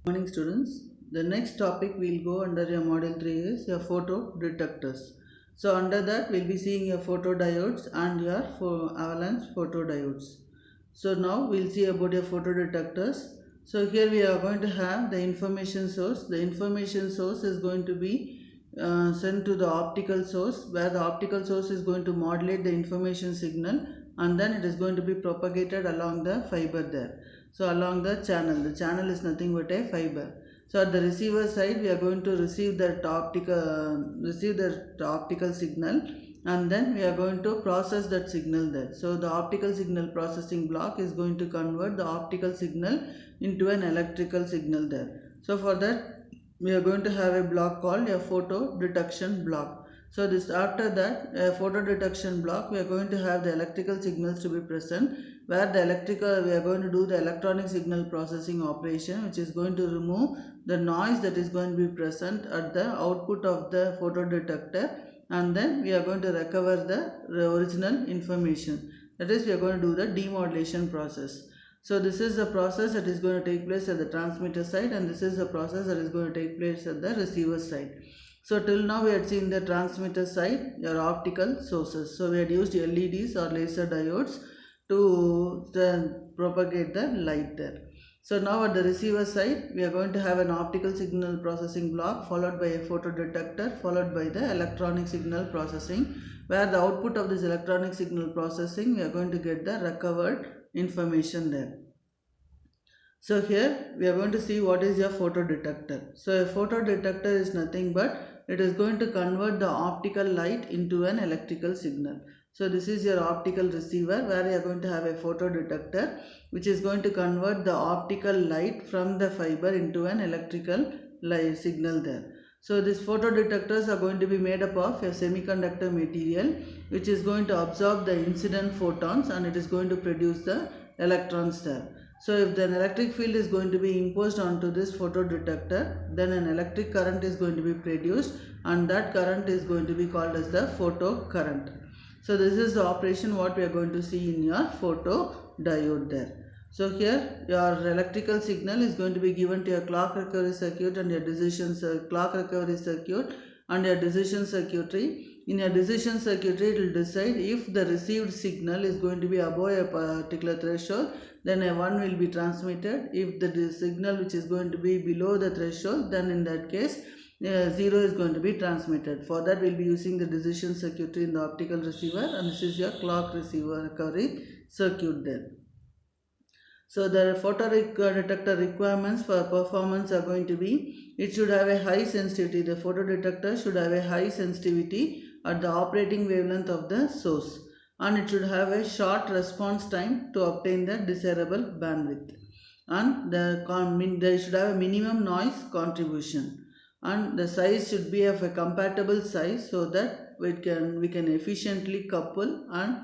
Morning students. The next topic we'll go under your model 3 is your photo detectors. So under that we'll be seeing your photodiodes and your avalanche photodiodes. So now we'll see about your photodetectors. So here we are going to have the information source. The information source is going to be sent to the optical source, where the optical source is going to modulate the information signal, and then it is going to be propagated along the fiber there. So along the channel is nothing but a fiber. So at the receiver side, we are going to receive that optical signal, and then we are going to process that signal there. So the optical signal processing block is going to convert the optical signal into an electrical signal there. So for that, we are going to have a block called a photo detection block. So this after that, a photo detection block, we are going to have the electrical signals to be present, where we are going to do the electronic signal processing operation, which is going to remove the noise that is going to be present at the output of the photodetector, and then we are going to recover the original information. That is, we are going to do the demodulation process. So this is the process that is going to take place at the transmitter side, and this is the process that is going to take place at the receiver side. So till now we had seen the transmitter side, your optical sources. So we had used LEDs or laser diodes to propagate the light there. So now at the receiver side, we are going to have an optical signal processing block followed by a photodetector followed by the electronic signal processing, where the output of this electronic signal processing, we are going to get the recovered information there. So here we are going to see what is your photodetector. So a photodetector is nothing but it is going to convert the optical light into an electrical signal. So this is your optical receiver, where you are going to have a photodetector which is going to convert the optical light from the fiber into an electrical light signal there. So these photodetectors are going to be made up of a semiconductor material which is going to absorb the incident photons, and it is going to produce the electrons there. So if an electric field is going to be imposed onto this photodetector, then an electric current is going to be produced, and that current is going to be called as the photocurrent. So this is the operation what we are going to see in your photodiode there. So here your electrical signal is going to be given to your clock recovery circuit and your clock recovery circuit and your decision circuitry. In your decision circuitry, it will decide if the received signal is going to be above a particular threshold, then a 1 will be transmitted. If the signal which is going to be below the threshold, then in that case 0 is going to be transmitted. For that we will be using the decision circuitry in the optical receiver, and this is your clock receiver recovery circuit there. So the photodetector requirements for performance are going to be, it should have a high sensitivity. The photodetector should have a high sensitivity at the operating wavelength of the source, and it should have a short response time to obtain the desirable bandwidth, and they should have a minimum noise contribution, and the size should be of a compatible size so that we can efficiently couple and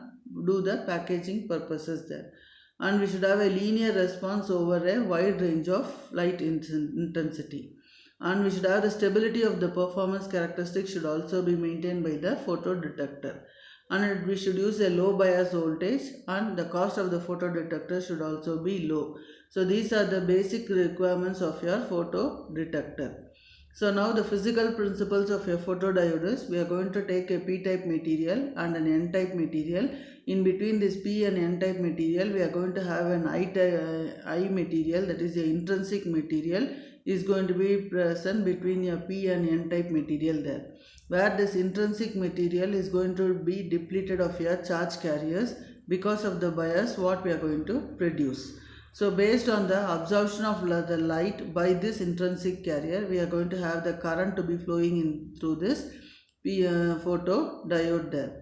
do the packaging purposes there. And we should have a linear response over a wide range of light intensity, and we should have the stability of the performance characteristics should also be maintained by the photodetector, and we should use a low bias voltage, and the cost of the photodetector should also be low. So these are the basic requirements of your photodetector. So now the physical principles of your photodiode is, we are going to take a p-type material and an n-type material. In between this p and n-type material, we are going to have an I material, that is the intrinsic material is going to be present between your p and n-type material there, where this intrinsic material is going to be depleted of your charge carriers because of the bias what we are going to produce. So based on the absorption of the light by this intrinsic carrier, we are going to have the current to be flowing in through this photodiode there.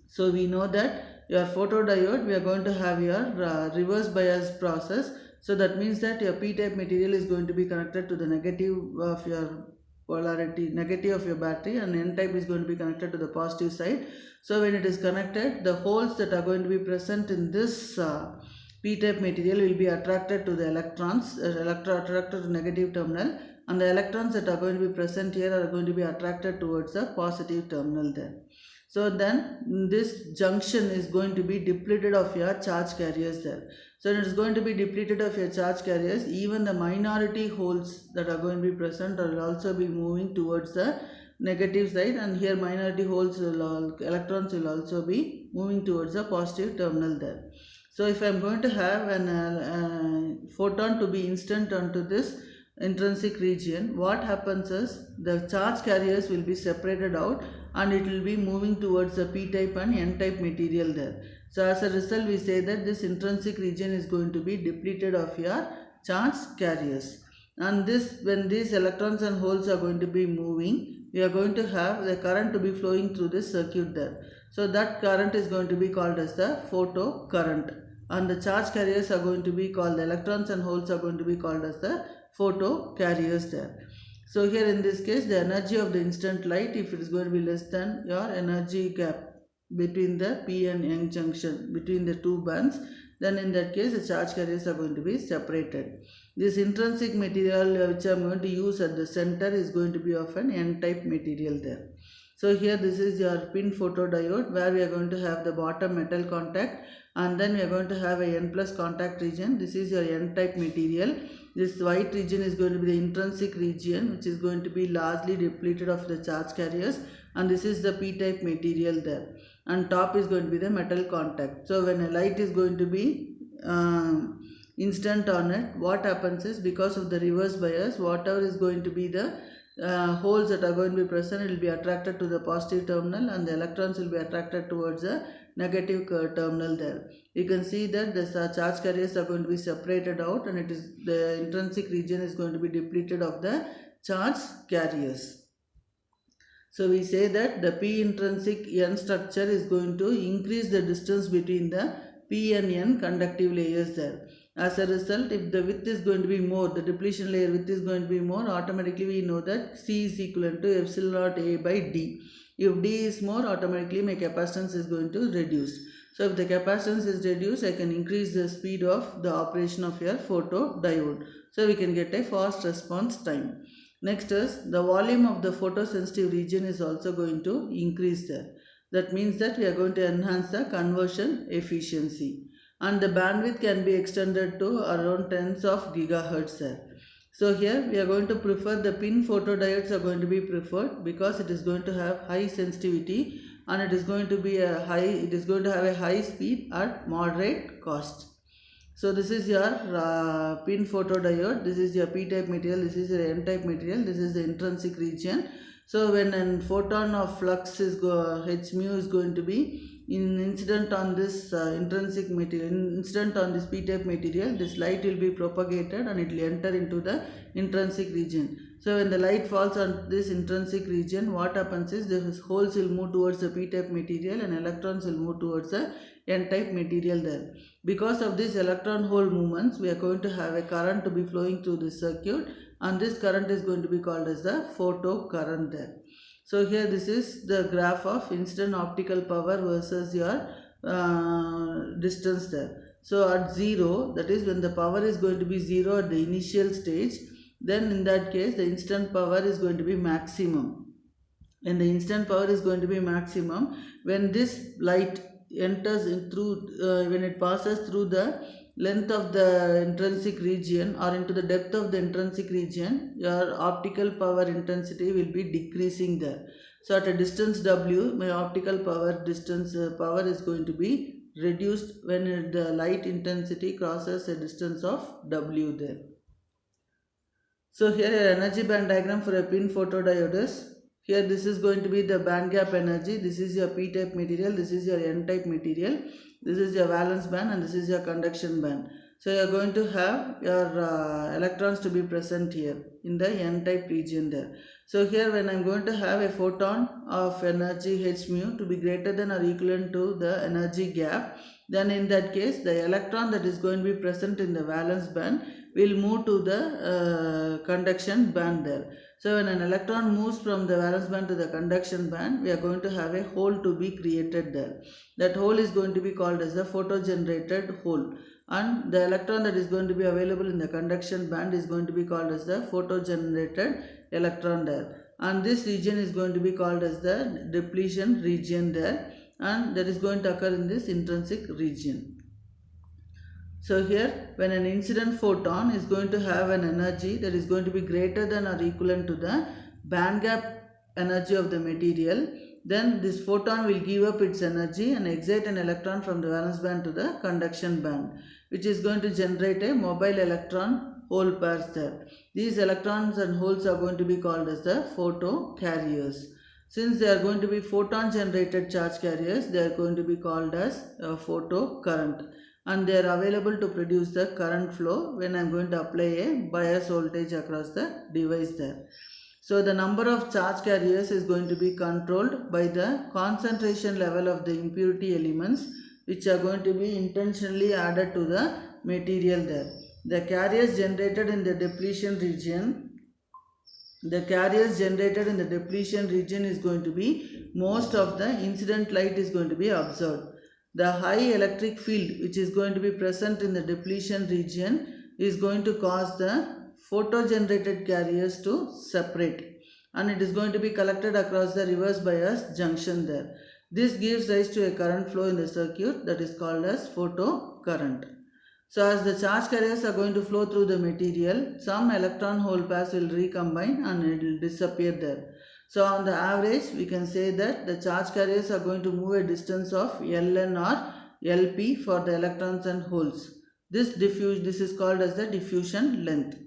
So we know that your photodiode, we are going to have your reverse bias process. So that means that your p-type material is going to be connected to the negative of your polarity, negative of your battery, and n-type is going to be connected to the positive side. So when it is connected, the holes that are going to be present in this p-type material will be attracted to the electrons, attracted to the negative terminal, and the electrons that are going to be present here are going to be attracted towards the positive terminal there. So then this junction is going to be depleted of your charge carriers there. So it is going to be depleted of your charge carriers. Even the minority holes that are going to be present will also be moving towards the negative side, and here minority holes electrons will also be moving towards the positive terminal there. So if I am going to have an photon to be incident onto this intrinsic region, what happens is the charge carriers will be separated out and it will be moving towards the p-type and n-type material there. So as a result, we say that this intrinsic region is going to be depleted of your charge carriers. And this, when these electrons and holes are going to be moving, we are going to have the current to be flowing through this circuit there. So that current is going to be called as the photo current, and the charge carriers are going to be called, the electrons and holes are going to be called as the photo carriers there. So here in this case, the energy of the incident light, if it is going to be less than your energy gap between the p and n junction, between the two bands, then in that case the charge carriers are going to be separated. This intrinsic material which I am going to use at the center is going to be of an n-type material there. So here this is your pin photodiode, where we are going to have the bottom metal contact, and then we are going to have a n plus contact region. This is your n-type material. This white region is going to be the intrinsic region, which is going to be largely depleted of the charge carriers, and this is the p-type material there, and top is going to be the metal contact. So when a light is going to be instant on it, what happens is, because of the reverse bias, whatever is going to be the holes that are going to be present, it will be attracted to the positive terminal, and the electrons will be attracted towards the negative terminal there. You can see that the charge carriers are going to be separated out, and it is the intrinsic region is going to be depleted of the charge carriers. So we say that the p intrinsic n structure is going to increase the distance between the p and n conductive layers there. As a result, if the width is going to be more, the depletion layer width is going to be more, automatically we know that C is equivalent to epsilon naught A by D. If D is more, automatically my capacitance is going to reduce. So if the capacitance is reduced, I can increase the speed of the operation of your photodiode. So we can get a fast response time. Next is the volume of the photosensitive region is also going to increase there. That means that we are going to enhance the conversion efficiency, and the bandwidth can be extended to around tens of gigahertz there. So here we are going to prefer the pin photodiodes are going to be preferred, because it is going to have high sensitivity, and it is going to be have a high speed at moderate cost. So this is your pin photodiode, this is your p-type material, this is your n-type material, this is the intrinsic region. So when a photon of flux is h mu is going to be incident on this intrinsic material, incident on this p-type material, this light will be propagated and it will enter into the intrinsic region. So when the light falls on this intrinsic region, what happens is the holes will move towards the p-type material and electrons will move towards the n-type material there. Because of these electron hole movements, we are going to have a current to be flowing through this circuit, and this current is going to be called as the photo current there. So here this is the graph of incident optical power versus your distance there. So at 0, that is when the power is going to be 0 at the initial stage, then in that case the instant power is going to be maximum. When the instant power is going to be maximum, when this light enters in through, when it passes through the length of the intrinsic region or into the depth of the intrinsic region, your optical power intensity will be decreasing there. So at a distance w, my optical power distance power is going to be reduced when the light intensity crosses a distance of w there. So here an energy band diagram for a pin photodiode is. Here this is going to be the band gap energy, this is your p-type material, this is your n-type material, this is your valence band, and this is your conduction band. So you are going to have your electrons to be present here in the n-type region there. So here when I am going to have a photon of energy h mu to be greater than or equivalent to the energy gap, then in that case the electron that is going to be present in the valence band will move to the conduction band there. So when an electron moves from the valence band to the conduction band, we are going to have a hole to be created there. That hole is going to be called as the photogenerated hole, and the electron that is going to be available in the conduction band is going to be called as the photogenerated electron there. And this region is going to be called as the depletion region there, and that is going to occur in this intrinsic region. So here, when an incident photon is going to have an energy that is going to be greater than or equivalent to the band gap energy of the material, then this photon will give up its energy and excite an electron from the valence band to the conduction band, which is going to generate a mobile electron hole pairs there. These electrons and holes are going to be called as the photocarriers. Since they are going to be photon generated charge carriers, they are going to be called as photocurrent, and they are available to produce the current flow when I am going to apply a bias voltage across the device there. So the number of charge carriers is going to be controlled by the concentration level of the impurity elements, which are going to be intentionally added to the material there. The carriers generated in the depletion region is going to be, most of the incident light is going to be observed. The high electric field which is going to be present in the depletion region is going to cause the photo generated carriers to separate, and it is going to be collected across the reverse bias junction there. This gives rise to a current flow in the circuit that is called as photocurrent. So as the charge carriers are going to flow through the material, some electron hole pairs will recombine and it will disappear there. So on the average, we can say that the charge carriers are going to move a distance of Ln or Lp for the electrons and holes. This is called as the diffusion length.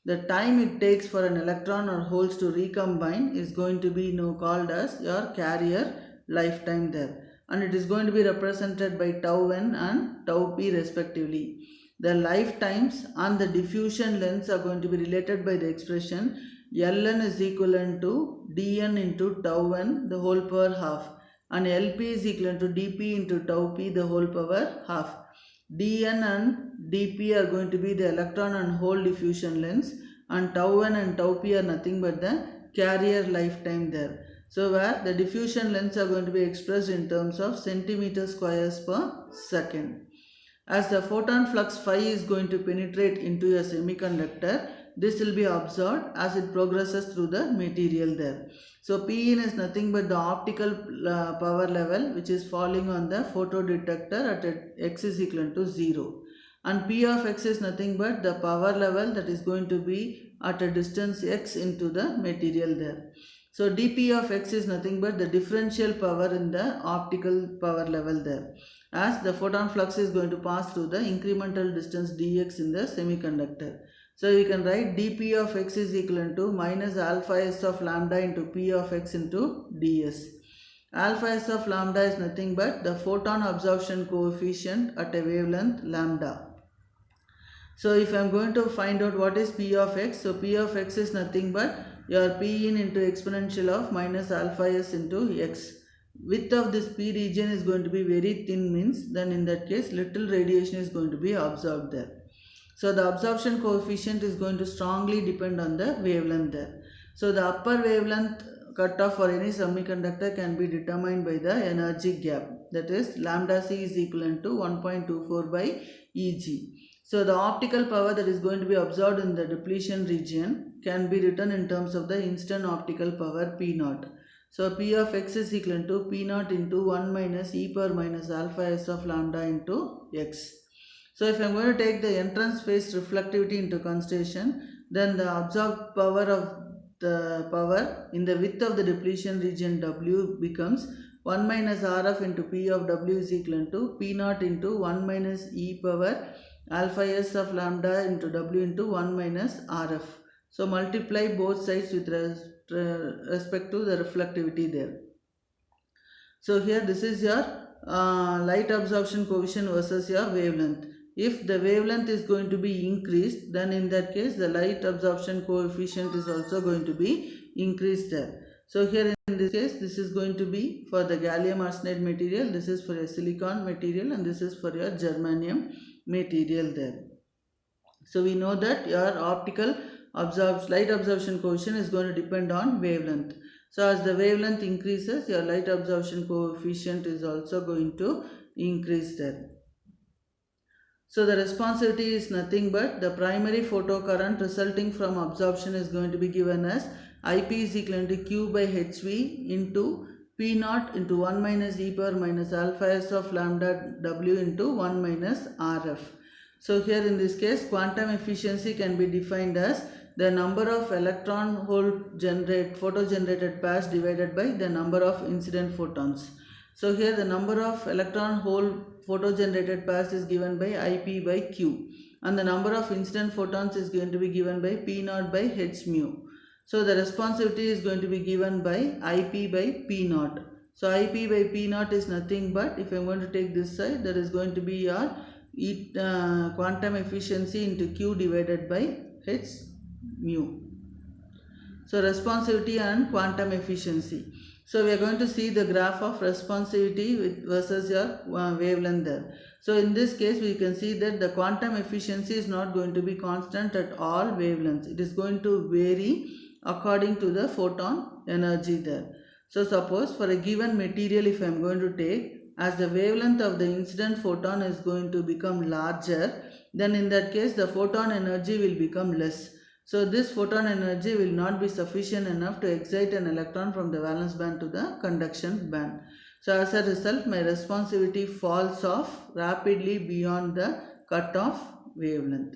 The time it takes for an electron or holes to recombine is going to be called as your carrier lifetime there, and it is going to be represented by tau n and tau p respectively. The lifetimes and the diffusion lengths are going to be related by the expression Ln is equivalent to dn into tau n the whole power half, and Lp is equivalent to dp into tau p the whole power half. dn and dp are going to be the electron and hole diffusion lengths, and tau n and tau p are nothing but the carrier lifetime there. So where the diffusion lengths are going to be expressed in terms of centimeter squares per second. As the photon flux phi is going to penetrate into a semiconductor, this will be observed as it progresses through the material there. So Pin is nothing but the optical power level which is falling on the photodetector at x is equal to 0. And P of x is nothing but the power level that is going to be at a distance x into the material there. So dP of x is nothing but the differential power in the optical power level there, as the photon flux is going to pass through the incremental distance dx in the semiconductor. So you can write dP of x is equivalent to minus alpha s of lambda into P of x into ds. Alpha s of lambda is nothing but the photon absorption coefficient at a wavelength lambda. So if I am going to find out what is P of x, so P of x is nothing but your P in into exponential of minus alpha s into x. Width of this P region is going to be very thin, means then in that case little radiation is going to be absorbed there. So the absorption coefficient is going to strongly depend on the wavelength there. So the upper wavelength cutoff for any semiconductor can be determined by the energy gap, that is lambda c is equivalent to 1.24 by Eg. So the optical power that is going to be absorbed in the depletion region can be written in terms of the instant optical power P0. So P of x is equal to P0 into 1 minus e power minus alpha s of lambda into x. So if I am going to take the entrance phase reflectivity into consideration, then the absorbed power of the power in the width of the depletion region W becomes 1 minus Rf into P of W is equal to P0 into 1 minus e power alpha s of lambda into W into 1 minus Rf. So multiply both sides with respect to the reflectivity there. So here this is your light absorption coefficient versus your wavelength. If the wavelength is going to be increased, then in that case the light absorption coefficient is also going to be increased there. So here in this case, this is going to be for the gallium arsenide material, this is for a silicon material, and this is for your germanium material there. So we know that your optical light absorption coefficient is going to depend on wavelength. So as the wavelength increases, your light absorption coefficient is also going to increase there. So the responsivity is nothing but the primary photocurrent resulting from absorption is going to be given as IP is equal to Q by HV into P0 into 1 minus e power minus alpha s of lambda W into 1 minus Rf. So here in this case, quantum efficiency can be defined as the number of electron hole photo generated pairs divided by the number of incident photons. So here the number of electron hole photo generated pairs is given by IP by Q, and the number of incident photons is going to be given by P naught by H mu. So the responsivity is going to be given by IP by P naught. So IP by P naught is nothing but, if I am going to take this side, that is going to be your quantum efficiency into Q divided by H mu. So responsivity and quantum efficiency. So we are going to see the graph of responsivity versus your wavelength there. So in this case we can see that the quantum efficiency is not going to be constant at all wavelengths. It is going to vary according to the photon energy there. So suppose for a given material, if I am going to take, as the wavelength of the incident photon is going to become larger, then in that case the photon energy will become less. So this photon energy will not be sufficient enough to excite an electron from the valence band to the conduction band. So as a result, my responsivity falls off rapidly beyond the cutoff wavelength.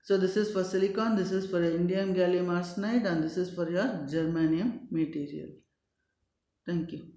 So this is for silicon, this is for indium gallium arsenide, and this is for your germanium material. Thank you.